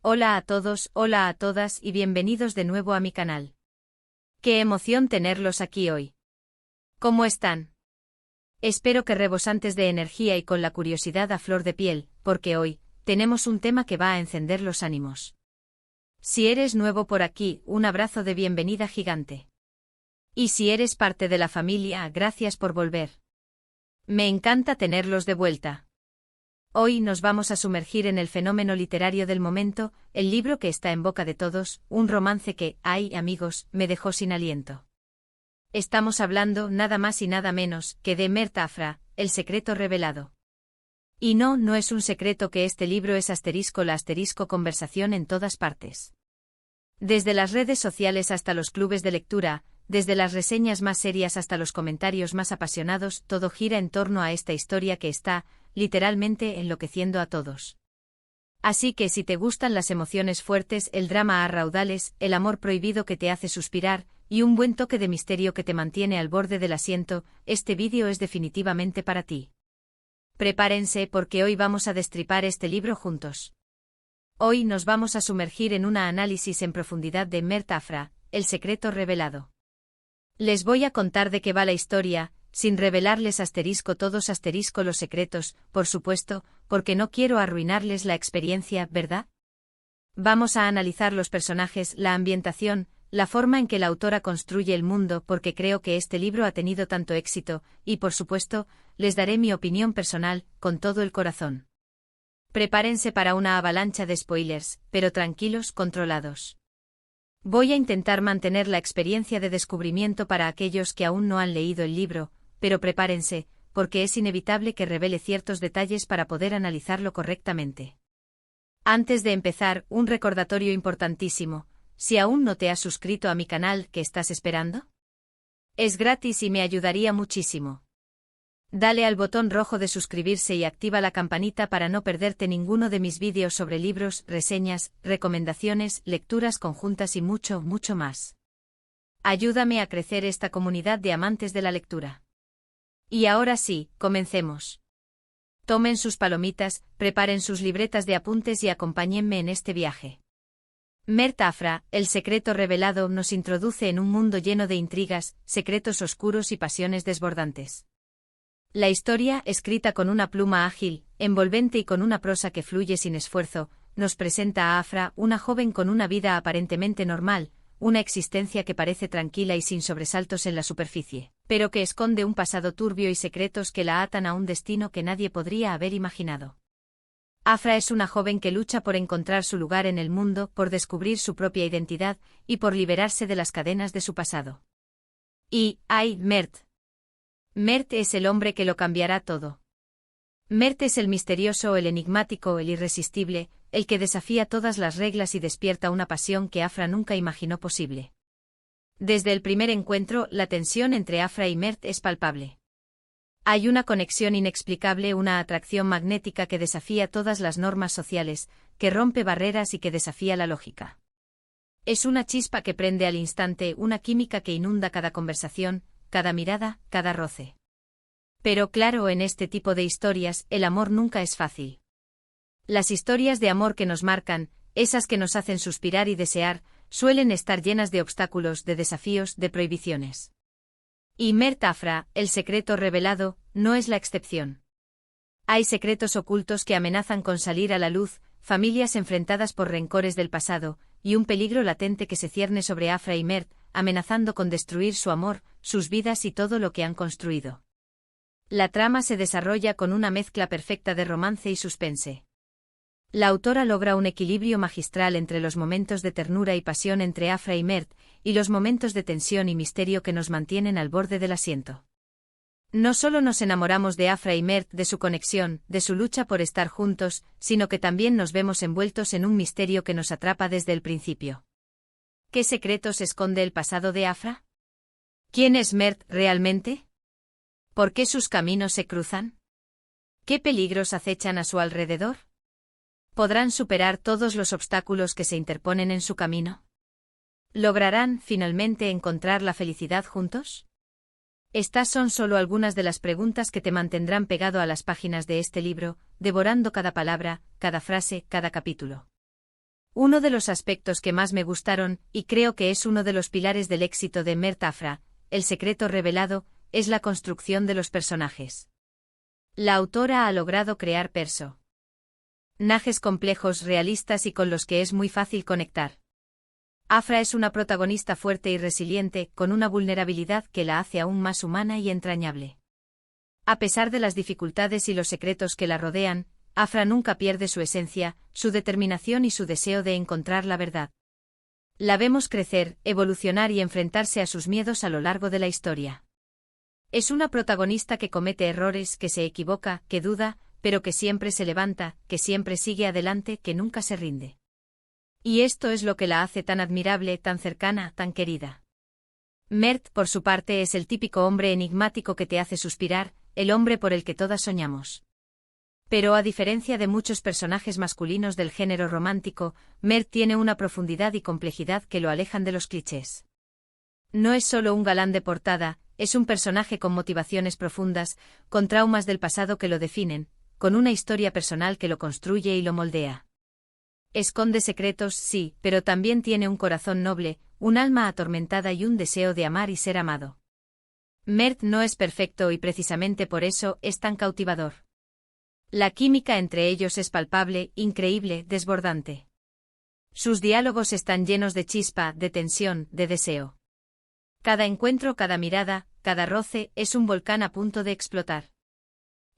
Hola a todos, hola a todas y bienvenidos de nuevo a mi canal. ¡Qué emoción tenerlos aquí hoy! ¿Cómo están? Espero que rebosantes de energía y con la curiosidad a flor de piel, porque hoy tenemos un tema que va a encender los ánimos. Si eres nuevo por aquí, un abrazo de bienvenida gigante. Y si eres parte de la familia, gracias por volver. Me encanta tenerlos de vuelta. Hoy nos vamos a sumergir en el fenómeno literario del momento, el libro que está en boca de todos, un romance que, ay amigos, me dejó sin aliento. Estamos hablando nada más y nada menos que de Mert Afra, El secreto revelado. Y no es un secreto que este libro es *la conversación en todas partes. Desde las redes sociales hasta los clubes de lectura, desde las reseñas más serias hasta los comentarios más apasionados, todo gira en torno a esta historia que está, literalmente, enloqueciendo a todos. Así que si te gustan las emociones fuertes, el drama a raudales, el amor prohibido que te hace suspirar, y un buen toque de misterio que te mantiene al borde del asiento, este vídeo es definitivamente para ti. Prepárense porque hoy vamos a destripar este libro juntos. Hoy nos vamos a sumergir en un análisis en profundidad de Mert Afra, El secreto revelado. Les voy a contar de qué va la historia, sin revelarles todos los secretos, por supuesto, porque no quiero arruinarles la experiencia, ¿verdad? Vamos a analizar los personajes, la ambientación, la forma en que la autora construye el mundo, porque creo que este libro ha tenido tanto éxito, y por supuesto, les daré mi opinión personal, con todo el corazón. Prepárense para una avalancha de spoilers, pero tranquilos, controlados. Voy a intentar mantener la experiencia de descubrimiento para aquellos que aún no han leído el libro, pero prepárense, porque es inevitable que revele ciertos detalles para poder analizarlo correctamente. Antes de empezar, un recordatorio importantísimo: si aún no te has suscrito a mi canal, ¿qué estás esperando? Es gratis y me ayudaría muchísimo. Dale al botón rojo de suscribirse y activa la campanita para no perderte ninguno de mis vídeos sobre libros, reseñas, recomendaciones, lecturas conjuntas y mucho más. Ayúdame a crecer esta comunidad de amantes de la lectura. Y ahora sí, comencemos. Tomen sus palomitas, preparen sus libretas de apuntes y acompáñenme en este viaje. Mert Afra, El secreto revelado, nos introduce en un mundo lleno de intrigas, secretos oscuros y pasiones desbordantes. La historia, escrita con una pluma ágil, envolvente y con una prosa que fluye sin esfuerzo, nos presenta a Afra, una joven con una vida aparentemente normal, una existencia que parece tranquila y sin sobresaltos en la superficie, pero que esconde un pasado turbio y secretos que la atan a un destino que nadie podría haber imaginado. Afra es una joven que lucha por encontrar su lugar en el mundo, por descubrir su propia identidad, y por liberarse de las cadenas de su pasado. Y, ¡ay, Mert! Mert es el hombre que lo cambiará todo. Mert es el misterioso, el enigmático, el irresistible, el que desafía todas las reglas y despierta una pasión que Afra nunca imaginó posible. Desde el primer encuentro, la tensión entre Afra y Mert es palpable. Hay una conexión inexplicable, una atracción magnética que desafía todas las normas sociales, que rompe barreras y que desafía la lógica. Es una chispa que prende al instante, una química que inunda cada conversación, cada mirada, cada roce. Pero claro, en este tipo de historias, el amor nunca es fácil. Las historias de amor que nos marcan, esas que nos hacen suspirar y desear, suelen estar llenas de obstáculos, de desafíos, de prohibiciones. Y Mert Afra, El secreto revelado, no es la excepción. Hay secretos ocultos que amenazan con salir a la luz, familias enfrentadas por rencores del pasado, y un peligro latente que se cierne sobre Afra y Mert, amenazando con destruir su amor, sus vidas y todo lo que han construido. La trama se desarrolla con una mezcla perfecta de romance y suspense. La autora logra un equilibrio magistral entre los momentos de ternura y pasión entre Afra y Mert, y los momentos de tensión y misterio que nos mantienen al borde del asiento. No solo nos enamoramos de Afra y Mert, de su conexión, de su lucha por estar juntos, sino que también nos vemos envueltos en un misterio que nos atrapa desde el principio. ¿Qué secretos esconde el pasado de Afra? ¿Quién es Mert realmente? ¿Por qué sus caminos se cruzan? ¿Qué peligros acechan a su alrededor? ¿Podrán superar todos los obstáculos que se interponen en su camino? ¿Lograrán, finalmente, encontrar la felicidad juntos? Estas son solo algunas de las preguntas que te mantendrán pegado a las páginas de este libro, devorando cada palabra, cada frase, cada capítulo. Uno de los aspectos que más me gustaron, y creo que es uno de los pilares del éxito de Mert Afra, El secreto revelado, es la construcción de los personajes. La autora ha logrado crear personajes complejos, realistas y con los que es muy fácil conectar. Afra es una protagonista fuerte y resiliente, con una vulnerabilidad que la hace aún más humana y entrañable. A pesar de las dificultades y los secretos que la rodean, Afra nunca pierde su esencia, su determinación y su deseo de encontrar la verdad. La vemos crecer, evolucionar y enfrentarse a sus miedos a lo largo de la historia. Es una protagonista que comete errores, que se equivoca, que duda, pero que siempre se levanta, que siempre sigue adelante, que nunca se rinde. Y esto es lo que la hace tan admirable, tan cercana, tan querida. Mert, por su parte, es el típico hombre enigmático que te hace suspirar, el hombre por el que todas soñamos. Pero a diferencia de muchos personajes masculinos del género romántico, Mert tiene una profundidad y complejidad que lo alejan de los clichés. No es solo un galán de portada, es un personaje con motivaciones profundas, con traumas del pasado que lo definen, con una historia personal que lo construye y lo moldea. Esconde secretos, sí, pero también tiene un corazón noble, un alma atormentada y un deseo de amar y ser amado. Mert no es perfecto y precisamente por eso es tan cautivador. La química entre ellos es palpable, increíble, desbordante. Sus diálogos están llenos de chispa, de tensión, de deseo. Cada encuentro, cada mirada, cada roce, es un volcán a punto de explotar.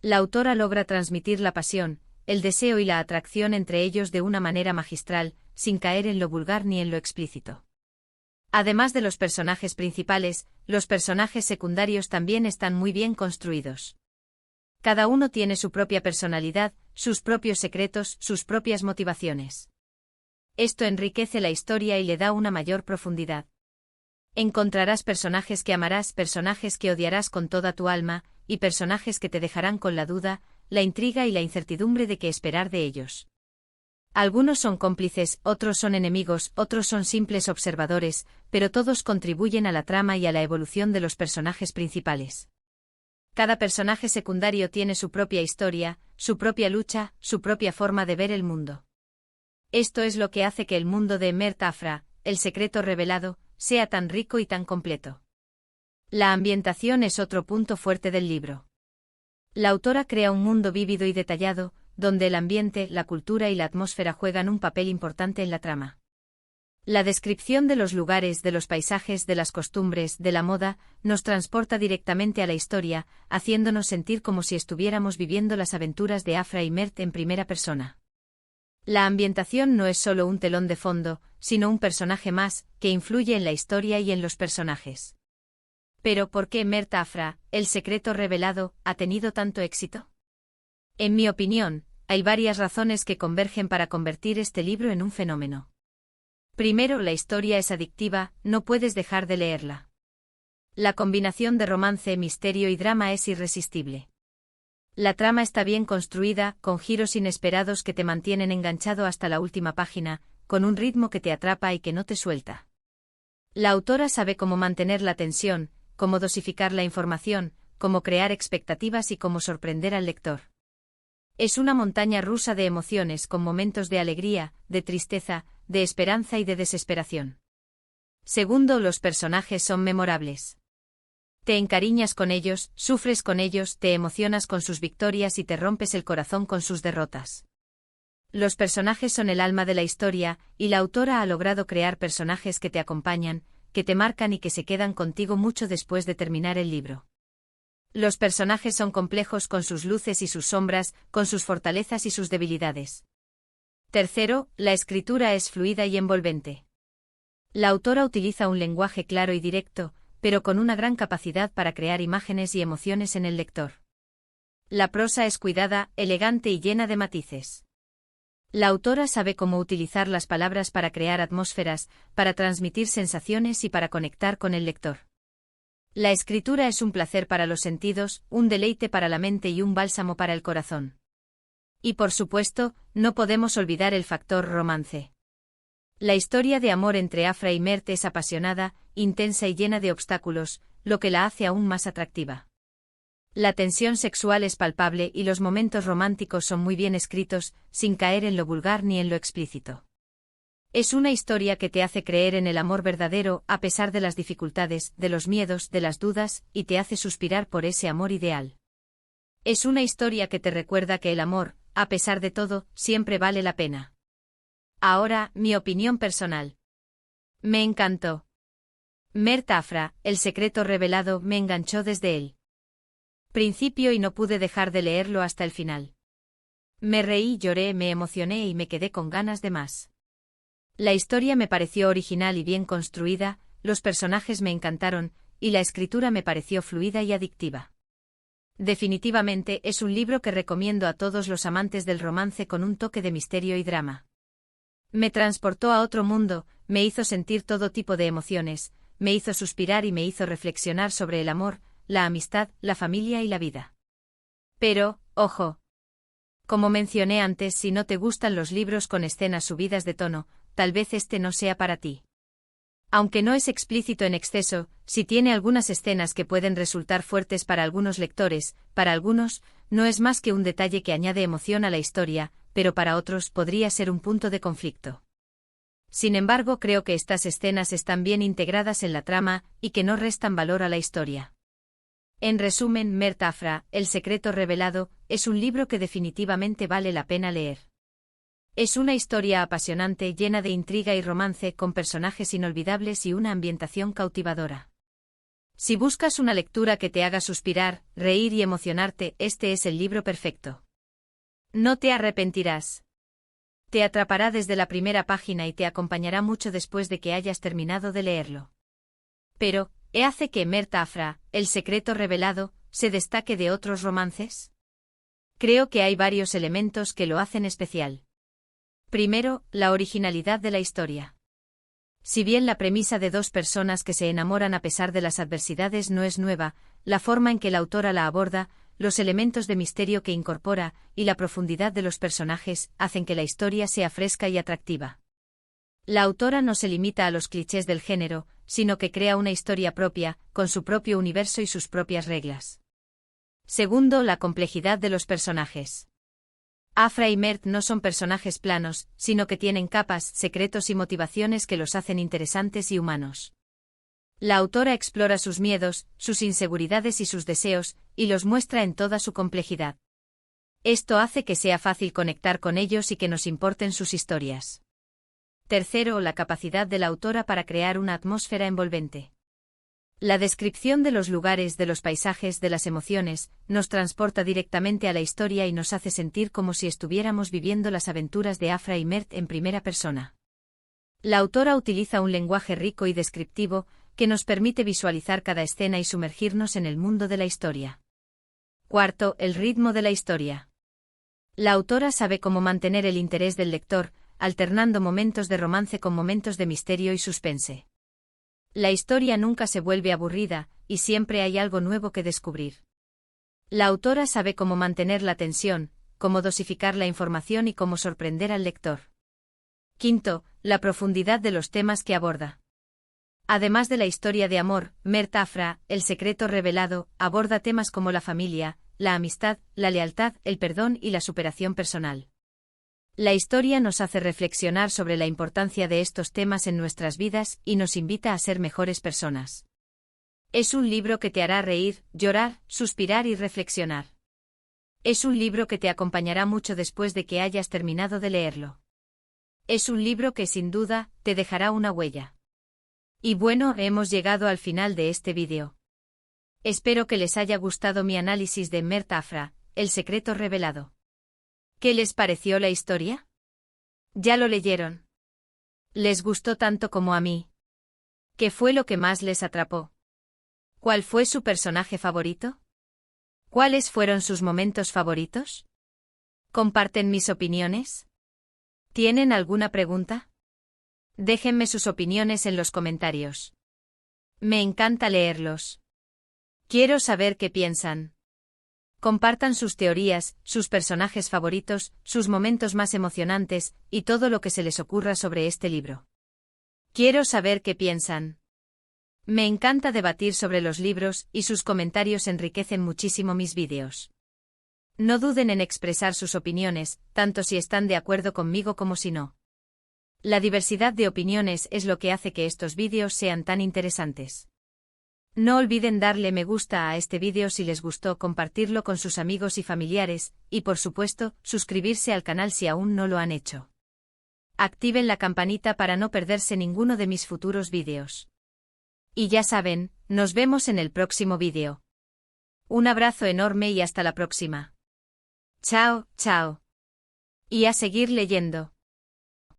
La autora logra transmitir la pasión, el deseo y la atracción entre ellos de una manera magistral, sin caer en lo vulgar ni en lo explícito. Además de los personajes principales, los personajes secundarios también están muy bien construidos. Cada uno tiene su propia personalidad, sus propios secretos, sus propias motivaciones. Esto enriquece la historia y le da una mayor profundidad. Encontrarás personajes que amarás, personajes que odiarás con toda tu alma, y personajes que te dejarán con la duda, la intriga y la incertidumbre de qué esperar de ellos. Algunos son cómplices, otros son enemigos, otros son simples observadores, pero todos contribuyen a la trama y a la evolución de los personajes principales. Cada personaje secundario tiene su propia historia, su propia lucha, su propia forma de ver el mundo. Esto es lo que hace que el mundo de Mert Afra, El secreto revelado, sea tan rico y tan completo. La ambientación es otro punto fuerte del libro. La autora crea un mundo vívido y detallado, donde el ambiente, la cultura y la atmósfera juegan un papel importante en la trama. La descripción de los lugares, de los paisajes, de las costumbres, de la moda, nos transporta directamente a la historia, haciéndonos sentir como si estuviéramos viviendo las aventuras de Afra y Mert en primera persona. La ambientación no es solo un telón de fondo, sino un personaje más, que influye en la historia y en los personajes. Pero ¿por qué Mert Afra, El secreto revelado, ha tenido tanto éxito? En mi opinión, hay varias razones que convergen para convertir este libro en un fenómeno. Primero, la historia es adictiva, no puedes dejar de leerla. La combinación de romance, misterio y drama es irresistible. La trama está bien construida, con giros inesperados que te mantienen enganchado hasta la última página, con un ritmo que te atrapa y que no te suelta. La autora sabe cómo mantener la tensión, cómo dosificar la información, cómo crear expectativas y cómo sorprender al lector. Es una montaña rusa de emociones con momentos de alegría, de tristeza, de esperanza y de desesperación. Segundo, los personajes son memorables. Te encariñas con ellos, sufres con ellos, te emocionas con sus victorias y te rompes el corazón con sus derrotas. Los personajes son el alma de la historia, y la autora ha logrado crear personajes que te acompañan, que te marcan y que se quedan contigo mucho después de terminar el libro. Los personajes son complejos con sus luces y sus sombras, con sus fortalezas y sus debilidades. Tercero, la escritura es fluida y envolvente. La autora utiliza un lenguaje claro y directo, pero con una gran capacidad para crear imágenes y emociones en el lector. La prosa es cuidada, elegante y llena de matices. La autora sabe cómo utilizar las palabras para crear atmósferas, para transmitir sensaciones y para conectar con el lector. La escritura es un placer para los sentidos, un deleite para la mente y un bálsamo para el corazón. Y por supuesto, no podemos olvidar el factor romance. La historia de amor entre Afra y Mert es apasionada, intensa y llena de obstáculos, lo que la hace aún más atractiva. La tensión sexual es palpable y los momentos románticos son muy bien escritos, sin caer en lo vulgar ni en lo explícito. Es una historia que te hace creer en el amor verdadero a pesar de las dificultades, de los miedos, de las dudas, y te hace suspirar por ese amor ideal. Es una historia que te recuerda que el amor, a pesar de todo, siempre vale la pena. Ahora, mi opinión personal. Me encantó. Mert Afra, el secreto revelado, me enganchó desde el principio y no pude dejar de leerlo hasta el final. Me reí, lloré, me emocioné y me quedé con ganas de más. La historia me pareció original y bien construida, los personajes me encantaron, y la escritura me pareció fluida y adictiva. Definitivamente es un libro que recomiendo a todos los amantes del romance con un toque de misterio y drama. Me transportó a otro mundo, me hizo sentir todo tipo de emociones, me hizo suspirar y me hizo reflexionar sobre el amor, la amistad, la familia y la vida. Pero, ojo. Como mencioné antes, si no te gustan los libros con escenas subidas de tono, tal vez este no sea para ti. Aunque no es explícito en exceso, sí tiene algunas escenas que pueden resultar fuertes para algunos lectores, para algunos, no es más que un detalle que añade emoción a la historia, pero para otros podría ser un punto de conflicto. Sin embargo, creo que estas escenas están bien integradas en la trama y que no restan valor a la historia. En resumen, Mert Afra, El secreto revelado, es un libro que definitivamente vale la pena leer. Es una historia apasionante llena de intriga y romance con personajes inolvidables y una ambientación cautivadora. Si buscas una lectura que te haga suspirar, reír y emocionarte, este es el libro perfecto. No te arrepentirás. Te atrapará desde la primera página y te acompañará mucho después de que hayas terminado de leerlo. Pero, ¿qué hace que Mert Afra, El secreto revelado, se destaque de otros romances? Creo que hay varios elementos que lo hacen especial. Primero, la originalidad de la historia. Si bien la premisa de dos personas que se enamoran a pesar de las adversidades no es nueva, la forma en que la autora la aborda, los elementos de misterio que incorpora y la profundidad de los personajes hacen que la historia sea fresca y atractiva. La autora no se limita a los clichés del género, sino que crea una historia propia, con su propio universo y sus propias reglas. Segundo, la complejidad de los personajes. Afra y Mert no son personajes planos, sino que tienen capas, secretos y motivaciones que los hacen interesantes y humanos. La autora explora sus miedos, sus inseguridades y sus deseos, y los muestra en toda su complejidad. Esto hace que sea fácil conectar con ellos y que nos importen sus historias. Tercero, la capacidad de la autora para crear una atmósfera envolvente. La descripción de los lugares, de los paisajes, de las emociones, nos transporta directamente a la historia y nos hace sentir como si estuviéramos viviendo las aventuras de Afra y Mert en primera persona. La autora utiliza un lenguaje rico y descriptivo, que nos permite visualizar cada escena y sumergirnos en el mundo de la historia. Cuarto, el ritmo de la historia. La autora sabe cómo mantener el interés del lector, alternando momentos de romance con momentos de misterio y suspense. La historia nunca se vuelve aburrida, y siempre hay algo nuevo que descubrir. La autora sabe cómo mantener la tensión, cómo dosificar la información y cómo sorprender al lector. Quinto, la profundidad de los temas que aborda. Además de la historia de amor, Mert Afra, El secreto revelado, aborda temas como la familia, la amistad, la lealtad, el perdón y la superación personal. La historia nos hace reflexionar sobre la importancia de estos temas en nuestras vidas y nos invita a ser mejores personas. Es un libro que te hará reír, llorar, suspirar y reflexionar. Es un libro que te acompañará mucho después de que hayas terminado de leerlo. Es un libro que sin duda te dejará una huella. Y bueno, hemos llegado al final de este vídeo. Espero que les haya gustado mi análisis de Mert Afra, El secreto revelado. ¿Qué les pareció la historia? ¿Ya lo leyeron? ¿Les gustó tanto como a mí? ¿Qué fue lo que más les atrapó? ¿Cuál fue su personaje favorito? ¿Cuáles fueron sus momentos favoritos? ¿Comparten mis opiniones? ¿Tienen alguna pregunta? Déjenme sus opiniones en los comentarios. Me encanta leerlos. Quiero saber qué piensan. Compartan sus teorías, sus personajes favoritos, sus momentos más emocionantes, y todo lo que se les ocurra sobre este libro. Quiero saber qué piensan. Me encanta debatir sobre los libros, y sus comentarios enriquecen muchísimo mis vídeos. No duden en expresar sus opiniones, tanto si están de acuerdo conmigo como si no. La diversidad de opiniones es lo que hace que estos vídeos sean tan interesantes. No olviden darle me gusta a este vídeo si les gustó, compartirlo con sus amigos y familiares, y por supuesto, suscribirse al canal si aún no lo han hecho. Activen la campanita para no perderse ninguno de mis futuros vídeos. Y ya saben, nos vemos en el próximo vídeo. Un abrazo enorme y hasta la próxima. Chao, chao. Y a seguir leyendo.